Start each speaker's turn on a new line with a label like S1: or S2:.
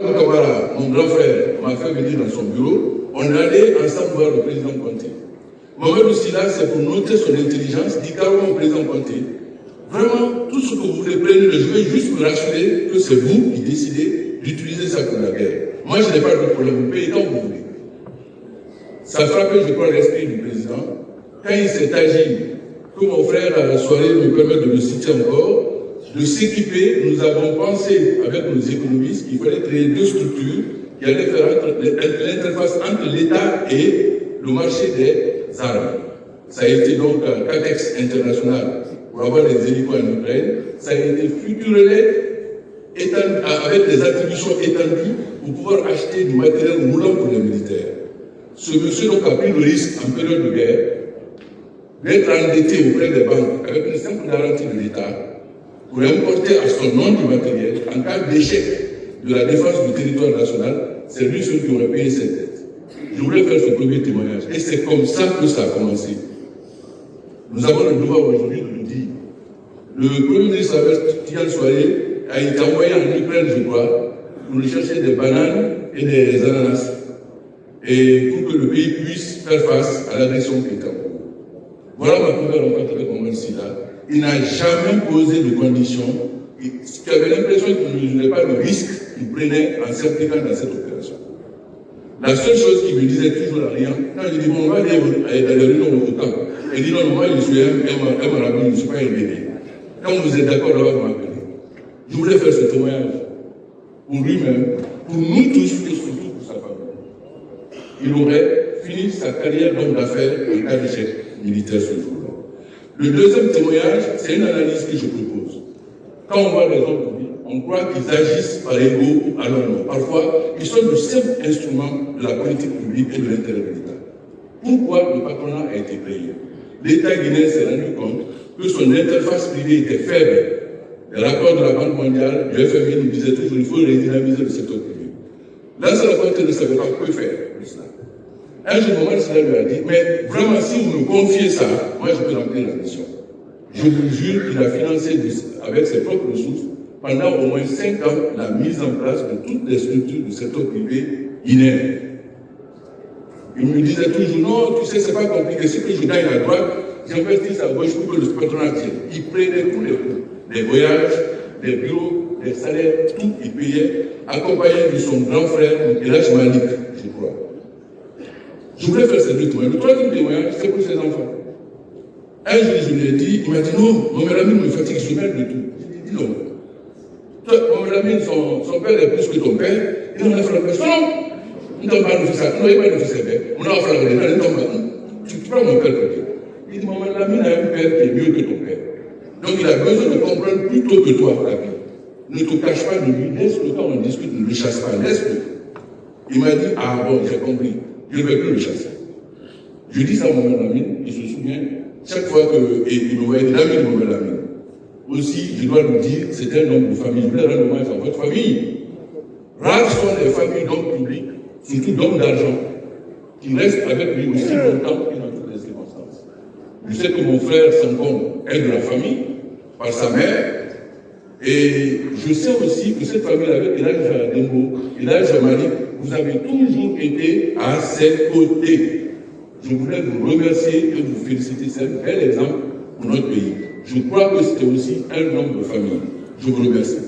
S1: Mon camarade, mon grand frère, m'a fait venir dans son bureau. On est allé ensemble voir le président Conté. Mamadou Sylla, c'est pour noter son intelligence, dit carrément au président Conté, vraiment, tout ce que vous voulez prendre, je vais juste vous rassurer que c'est vous qui décidez d'utiliser ça pour la guerre. Moi, je n'ai pas de problème, vous payez quand vous voulez. Ça frappe, je crois, l'esprit du président. Quand il s'est agi, que mon frère à la soirée me permet de le citer encore, de s'équiper, nous avons pensé avec nos économistes qu'il fallait créer deux structures qui allaient faire l'interface entre l'État et le marché des armes. Ça a été donc CAPEX international pour avoir des hélicos en Ukraine. Ça a été Futurelec avec des attributions étendues pour pouvoir acheter du matériel roulant pour les militaires. Ce monsieur donc a pris le risque en période de guerre d'être endetté auprès des banques avec une simple garantie de l'État pour importer à son nom du matériel en cas d'échec de la défense du territoire national. C'est lui celui qui aurait payé cette dette. Je voulais faire ce premier témoignage. Et c'est comme ça que ça a commencé. Nous avons le devoir aujourd'hui de le dire. Le Premier ministre Tidiane Soirée a été envoyé en Ukraine, je crois, pour chercher des bananes et des ananas. Et pour que le pays puisse faire face à l'agression qui est en cours. Voilà ma première rencontre avec Mamadou Sylla. Il n'a jamais posé de conditions. Il avait l'impression qu'il ne mesurait pas le risque qu'il prenait en s'impliquant dans cette opération. La seule chose qu'il me disait toujours à rien, quand je dis bon, on va aller dans les réunions au camp, il dit non, moi je suis un marabout, je ne suis pas un bébé. Quand vous êtes d'accord, là, vous m'appelez. Je voulais faire ce témoignage pour lui-même, pour nous tous et surtout pour sa famille. Il aurait fini sa carrière d'homme d'affaires en cas d'échec militaire ce jour-là. Le deuxième témoignage, c'est une analyse que je propose. Quand on voit les hommes publics, on croit qu'ils agissent par ego ou alors non. Parfois, ils sont le seul instrument de la politique publique et de l'intérêt de l'État. Pourquoi le patronat a été créé? L'État guinéen s'est rendu compte que son interface privée était faible. Les rapports de la Banque mondiale, du FMI nous disaient toujours qu'il faut redynamiser le secteur privé. Là, c'est la Banque ne savait pas quoi faire pour cela. Un jour, Mamadou Sylla lui a dit, mais vraiment, si vous me confiez ça, moi je peux remplir la mission. Je vous jure qu'il a financé avec ses propres ressources pendant au moins 5 ans la mise en place de toutes les structures du secteur privé guinéen. Il me disait toujours, non, tu sais, c'est pas compliqué, si que je gagne à droite, j'investis à gauche pour que le patronat tienne. Il prenait tous les coûts, les voyages, les bureaux, les salaires, tout, il payait, accompagné de son grand frère, Elhadj Malik, je crois. Je voulais faire ces deux témoignages. Le troisième témoignage, c'est pour ses enfants. Un jour, je lui ai dit, il m'a dit non, mon ami me fatigue, je mets de tout. Je lui ai dit non. Toi, mon ami, son père est plus que ton père, il en a fait la personne. Non, on n'a pas de ça, on n'a pas de ça, on n'a pas de ça, tu prends mon père pour dire. Il dit, mon ami a un père qui est mieux que ton père. Donc il a besoin de comprendre plus tôt que toi la vie. Ne te cache pas de lui, laisse-le quand on discute, ne le chasse pas, laisse-le. Il m'a dit, ah bon, j'ai compris. Je ne vais plus le chasser. Je dis ça à mon ami, il se souvient, chaque fois qu'il me voyait des amis de mon ami. Aussi, je dois lui dire, c'est un homme de famille. Je voulais rendre hommage à votre famille. Rares sont les familles d'hommes publics, surtout d'hommes d'argent, qui restent avec lui aussi longtemps que dans toutes les circonstances. Je sais que mon frère Sankom est de la famille, par sa mère, et je sais aussi que cette famille avec Elhadj Dembo, Elhadj Malik, vous avez toujours été à ses côtés. Je voulais vous remercier et vous féliciter. C'est un bel exemple pour notre pays. Je crois que c'était aussi un homme de famille. Je vous remercie.